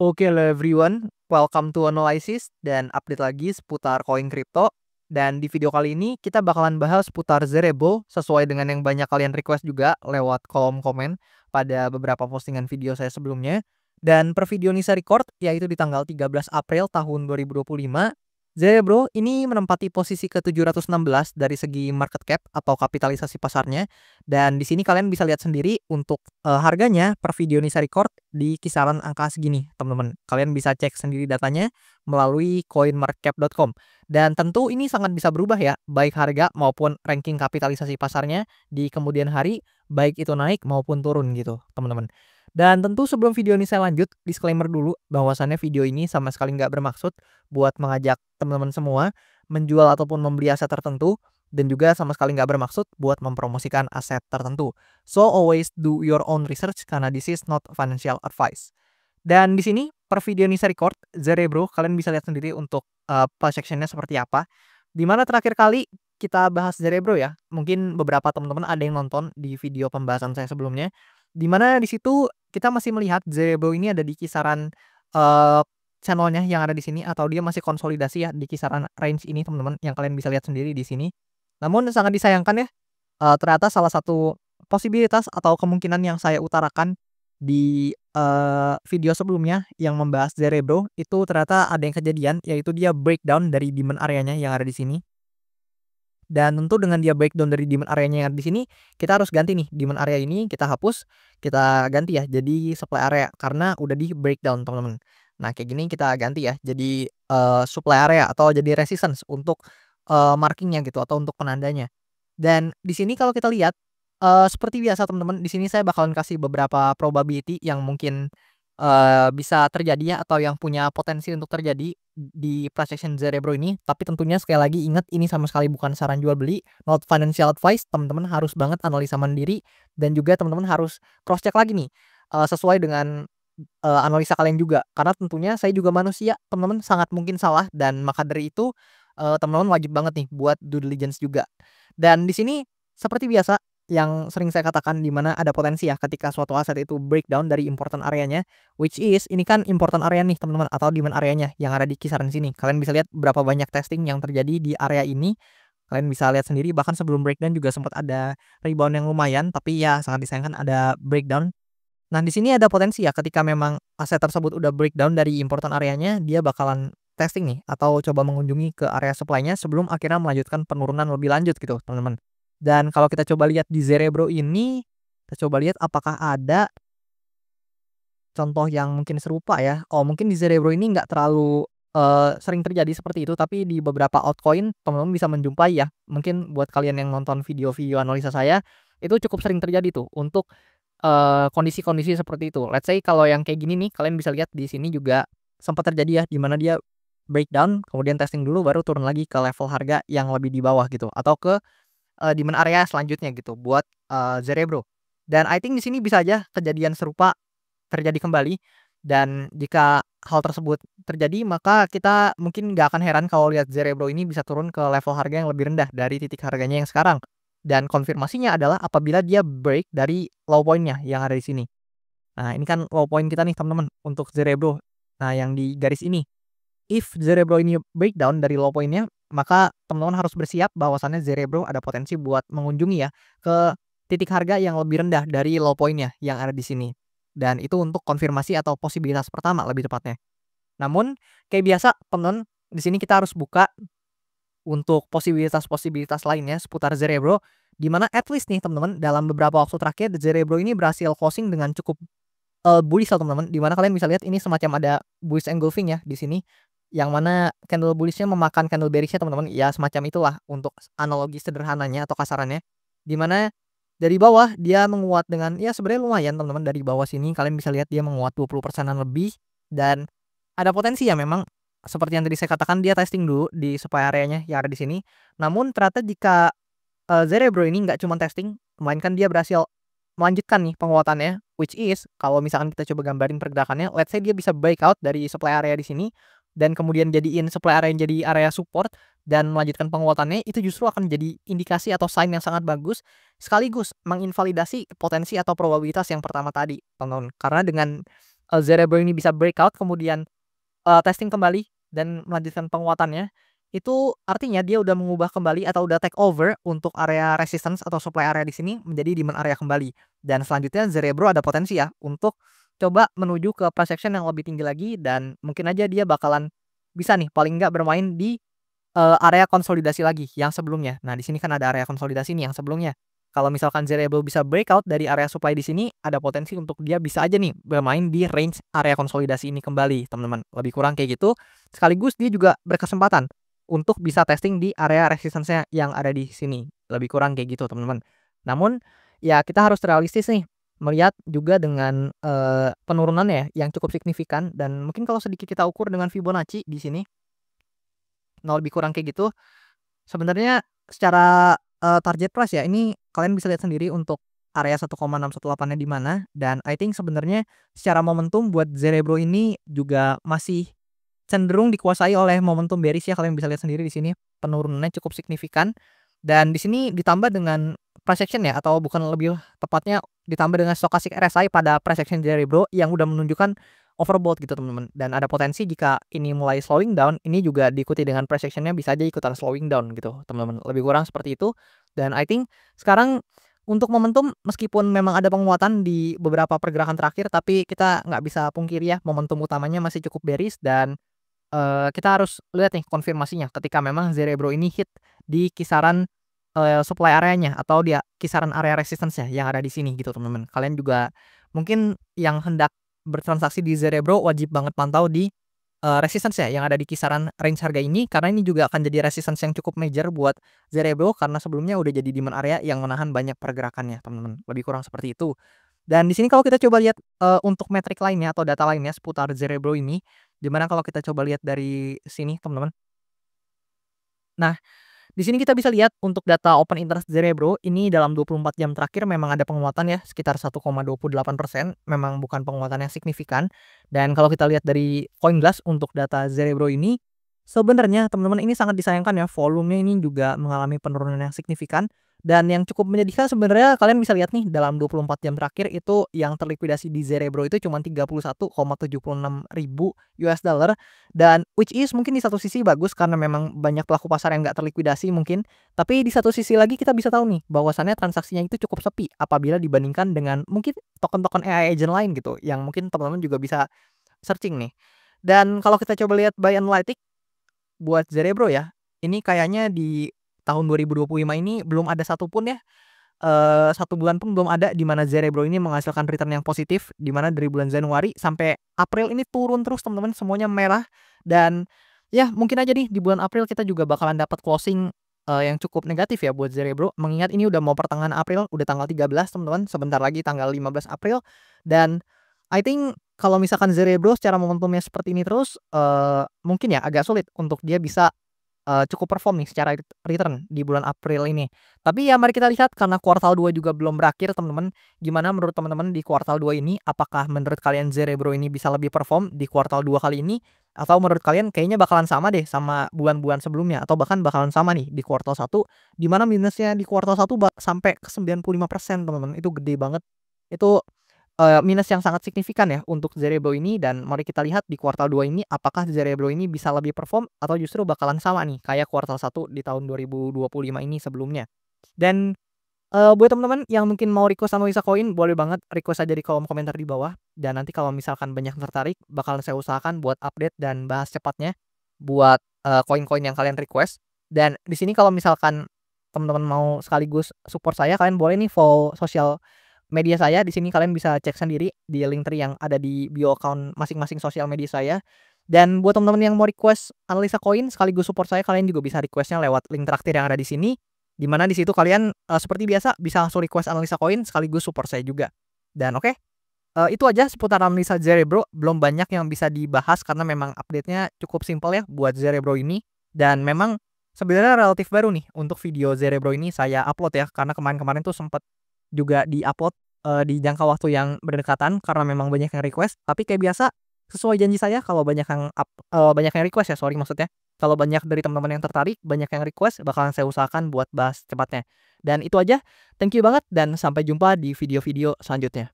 Oke hello everyone, welcome to Analysis dan update lagi seputar koin kripto. Dan di video kali ini kita bakalan bahas seputar Zerebo sesuai dengan yang banyak kalian request juga lewat kolom komen pada beberapa postingan video saya sebelumnya. Dan per video ini saya record yaitu di tanggal 13 April tahun 2025. Zerebo ini menempati posisi ke-716 dari segi market cap atau kapitalisasi pasarnya. Dan di sini kalian bisa lihat sendiri untuk harganya per video ini saya record di kisaran angka segini, teman-teman. Kalian bisa cek sendiri datanya melalui coinmarketcap.com. Dan tentu ini sangat bisa berubah ya, baik harga maupun ranking kapitalisasi pasarnya di kemudian hari, baik itu naik maupun turun gitu, teman-teman. Dan tentu sebelum video ini saya lanjut, disclaimer dulu bahwasannya video ini sama sekali nggak bermaksud buat mengajak teman-teman semua menjual ataupun membeli aset tertentu, dan juga sama sekali nggak bermaksud buat mempromosikan aset tertentu. So always do your own research karena this is not financial advice. Dan di sini per video ini saya record Zerebro, kalian bisa lihat sendiri untuk price actionnya seperti apa. Dimana terakhir kali kita bahas Zerebro ya, mungkin beberapa teman-teman ada yang nonton di video pembahasan saya sebelumnya. Dimana di situ kita masih melihat Zerebro ini ada di kisaran uh, channelnya yang ada di sini, atau dia masih konsolidasi ya di kisaran range ini teman-teman, yang kalian bisa lihat sendiri di sini. Namun sangat disayangkan ya, ternyata salah satu posibilitas atau kemungkinan yang saya utarakan di video sebelumnya yang membahas Zerebro itu ternyata ada yang kejadian, yaitu dia breakdown dari demand areanya yang ada di sini. Dan tentu dengan dia breakdown dari demand areanya yang ada di sini, kita harus ganti nih demand area ini, kita hapus, kita ganti ya jadi supply area karena udah di breakdown, teman-teman. Nah, kayak gini kita ganti ya jadi supply area atau jadi resistance untuk markingnya gitu atau untuk penandanya. Dan di sini kalau kita lihat seperti biasa teman-teman, di sini saya bakalan kasih beberapa probability yang mungkin bisa terjadi ya, atau yang punya potensi untuk terjadi di price action Zerebro ini. Tapi tentunya sekali lagi ingat, ini sama sekali bukan saran jual beli, not financial advice. Teman-teman harus banget analisa mandiri, dan juga teman-teman harus cross check lagi nih sesuai dengan analisa kalian juga. Karena tentunya saya juga manusia, teman-teman, sangat mungkin salah, dan maka dari itu teman-teman wajib banget nih buat due diligence juga. Dan di sini seperti biasa yang sering saya katakan, di mana ada potensi ya ketika suatu aset itu breakdown dari important areanya, which is ini kan important area nih teman-teman, atau demand areanya yang ada di kisaran sini. Kalian bisa lihat berapa banyak testing yang terjadi di area ini. Kalian bisa lihat sendiri, bahkan sebelum breakdown juga sempat ada rebound yang lumayan, tapi ya sangat disayangkan ada breakdown. Nah, di sini ada potensi ya ketika memang aset tersebut udah breakdown dari important areanya, dia bakalan testing nih atau coba mengunjungi ke area supply-nya sebelum akhirnya melanjutkan penurunan lebih lanjut gitu, teman-teman. Dan kalau kita coba lihat di Zerebro ini, kita coba lihat apakah ada contoh yang mungkin serupa ya. Oh, mungkin di Zerebro ini nggak terlalu sering terjadi seperti itu, tapi di beberapa altcoin teman-teman bisa menjumpai ya. Mungkin buat kalian yang nonton video-video analisa saya, itu cukup sering terjadi tuh untuk kondisi-kondisi seperti itu. Let's say kalau yang kayak gini nih, kalian bisa lihat di sini juga sempat terjadi ya, di mana dia breakdown, kemudian testing dulu, baru turun lagi ke level harga yang lebih di bawah gitu, atau ke demand area selanjutnya gitu buat Zerebro. Dan I think di sini bisa aja kejadian serupa terjadi kembali, dan jika hal tersebut terjadi, maka kita mungkin nggak akan heran kalau lihat Zerebro ini bisa turun ke level harga yang lebih rendah dari titik harganya yang sekarang. Dan konfirmasinya adalah apabila dia break dari low point-nya yang ada di sini. Nah, ini kan low point kita nih teman-teman untuk Zerebro. Nah, yang di garis ini. If Zerebro ini breakdown dari low point-nya, maka teman-teman harus bersiap bahwasannya Zerebro ada potensi buat mengunjungi ya ke titik harga yang lebih rendah dari low point-nya yang ada di sini. Dan itu untuk konfirmasi atau posibilitas pertama lebih tepatnya. Namun kayak biasa teman-teman, di sini kita harus buka untuk posibilitas-posibilitas lainnya seputar Zerebro, di mana at least nih teman-teman dalam beberapa waktu terakhir Zerebro ini berhasil closing dengan cukup bullish ya teman-teman, di mana kalian bisa lihat ini semacam ada bullish engulfing ya di sini, yang mana candle bullishnya memakan candle bearishnya teman-teman, ya semacam itulah untuk analogi sederhananya atau kasarannya, di mana dari bawah dia menguat dengan ya sebenarnya lumayan teman-teman. Dari bawah sini kalian bisa lihat dia menguat 20%-an lebih, dan ada potensi ya memang seperti yang tadi saya katakan, dia testing dulu di supply areanya yang ada di sini. Namun ternyata jika Zerebro ini nggak cuma testing, melainkan dia berhasil melanjutkan nih penguatannya, which is kalau misalkan kita coba gambarin pergerakannya, let's say dia bisa breakout dari supply area di sini dan kemudian jadiin supply area yang jadi area support dan melanjutkan penguatannya, itu justru akan jadi indikasi atau sign yang sangat bagus, sekaligus menginvalidasi potensi atau probabilitas yang pertama tadi, teman-teman. Karena dengan Cerebro ini bisa breakout kemudian testing kembali dan melanjutkan penguatannya, itu artinya dia udah mengubah kembali atau udah take over untuk area resistance atau supply area di sini menjadi demand area kembali. Dan selanjutnya Cerebro ada potensi ya untuk coba menuju ke price action yang lebih tinggi lagi dan mungkin aja dia bakalan bisa nih paling nggak bermain di area konsolidasi lagi yang sebelumnya. Nah, di sini kan ada area konsolidasi nih yang sebelumnya. Kalau misalkan Cerebro bisa breakout dari area supply di sini, ada potensi untuk dia bisa aja nih bermain di range area konsolidasi ini kembali, teman-teman. Lebih kurang kayak gitu. Sekaligus dia juga berkesempatan untuk bisa testing di area resistance-nya yang ada di sini. Lebih kurang kayak gitu, teman-teman. Namun, ya kita harus realistis nih melihat juga dengan penurunannya yang cukup signifikan dan mungkin kalau sedikit kita ukur dengan Fibonacci di sini, lebih kurang kayak gitu. Sebenarnya secara target price ya ini kalian bisa lihat sendiri untuk area 1,618-nya di mana dan I think sebenarnya secara momentum buat Cerebro ini juga masih cenderung dikuasai oleh momentum bearish ya, kalian bisa lihat sendiri di sini penurunannya cukup signifikan dan di sini ditambah dengan price action ya atau bukan lebih tepatnya ditambah dengan stochastic RSI pada price action Cerebro yang udah menunjukkan overbought gitu teman-teman dan ada potensi jika ini mulai slowing down ini juga diikuti dengan price action-nya bisa aja ikutan slowing down gitu teman-teman, lebih kurang seperti itu dan I think sekarang untuk momentum meskipun memang ada penguatan di beberapa pergerakan terakhir tapi kita nggak bisa pungkiri ya momentum utamanya masih cukup bearish dan kita harus lihat nih konfirmasinya ketika memang Cerebro ini hit di kisaran supply areanya atau dia kisaran area resistance-nya yang ada di sini gitu teman-teman. Kalian juga mungkin yang hendak bertransaksi di Cerebro wajib banget pantau di resistance ya yang ada di kisaran range harga ini karena ini juga akan jadi resistance yang cukup major buat Cerebro karena sebelumnya udah jadi demand area yang menahan banyak pergerakannya teman-teman. Lebih kurang seperti itu. Dan di sini kalau kita coba lihat untuk metrik lainnya atau data lainnya seputar Cerebro ini, di mana kalau kita coba lihat dari sini teman-teman. Nah, di sini kita bisa lihat untuk data open interest Cerebro ini dalam 24 jam terakhir memang ada penguatan ya sekitar 1,28%, memang bukan penguatan yang signifikan. Dan kalau kita lihat dari CoinGlass untuk data Cerebro ini sebenarnya teman-teman ini sangat disayangkan ya volumenya ini juga mengalami penurunan yang signifikan dan yang cukup menyedihkan sebenarnya kalian bisa lihat nih dalam 24 jam terakhir itu yang terlikuidasi di Cerebro itu cuma 31,76 ribu US dollar dan which is mungkin di satu sisi bagus karena memang banyak pelaku pasar yang nggak terlikuidasi mungkin. Tapi di satu sisi lagi kita bisa tahu nih bahwasannya transaksinya itu cukup sepi apabila dibandingkan dengan mungkin token-token AI agent lain gitu yang mungkin teman-teman juga bisa searching nih. Dan kalau kita coba lihat buy analytic buat Cerebro ya, ini kayaknya di tahun 2025 ini belum ada satupun ya 1 bulan pun belum ada di mana Cerebro ini menghasilkan return yang positif, di mana dari bulan Januari sampai April ini turun terus teman-teman, semuanya merah dan ya mungkin aja nih di bulan April kita juga bakalan dapat closing yang cukup negatif ya buat Cerebro, mengingat ini udah mau pertengahan April, udah tanggal 13 teman-teman, sebentar lagi tanggal 15 April dan I think kalau misalkan Cerebro secara momentumnya seperti ini terus, mungkin ya agak sulit untuk dia bisa cukup perform nih secara return di bulan April ini. Tapi ya mari kita lihat karena kuartal 2 juga belum berakhir teman-teman, gimana menurut teman-teman di kuartal 2 ini? Apakah menurut kalian Cerebro ini bisa lebih perform di kuartal 2 kali ini? Atau menurut kalian kayaknya bakalan sama deh sama bulan-bulan sebelumnya atau bahkan bakalan sama nih di kuartal 1 di mana minusnya di kuartal 1 sampai ke 95% teman-teman, itu gede banget. Itu minus yang sangat signifikan ya untuk Cerebro ini dan mari kita lihat di kuartal 2 ini apakah Cerebro ini bisa lebih perform atau justru bakalan sama nih kayak kuartal 1 di tahun 2025 ini sebelumnya. Dan buat teman-teman yang mungkin mau request analisa koin boleh banget request aja di kolom komentar di bawah dan nanti kalau misalkan banyak tertarik bakalan saya usahakan buat update dan bahas cepatnya buat koin-koin yang kalian request. Dan di sini kalau misalkan teman-teman mau sekaligus support saya kalian boleh nih follow sosial media saya di sini kalian bisa cek sendiri di link tree yang ada di bio account masing-masing sosial media saya. Dan buat teman-teman yang mau request analisa koin sekaligus support saya kalian juga bisa requestnya lewat link traktir yang ada di sini. Di mana di situ kalian seperti biasa bisa langsung request analisa koin sekaligus support saya juga. Dan oke, itu aja seputar analisa Cerebro. Belum banyak yang bisa dibahas karena memang update-nya cukup simpel ya buat Cerebro ini. Dan memang sebenarnya relatif baru nih untuk video Cerebro ini saya upload ya karena kemarin-kemarin tuh sempat juga di-upload di jangka waktu yang berdekatan karena memang banyak yang request. Tapi kayak biasa sesuai janji saya kalau banyak yang banyak yang request ya, sorry maksudnya. Kalau banyak dari teman-teman yang tertarik, banyak yang request, bakalan saya usahakan buat bahas cepatnya. Dan itu aja. Thank you banget dan sampai jumpa di video-video selanjutnya.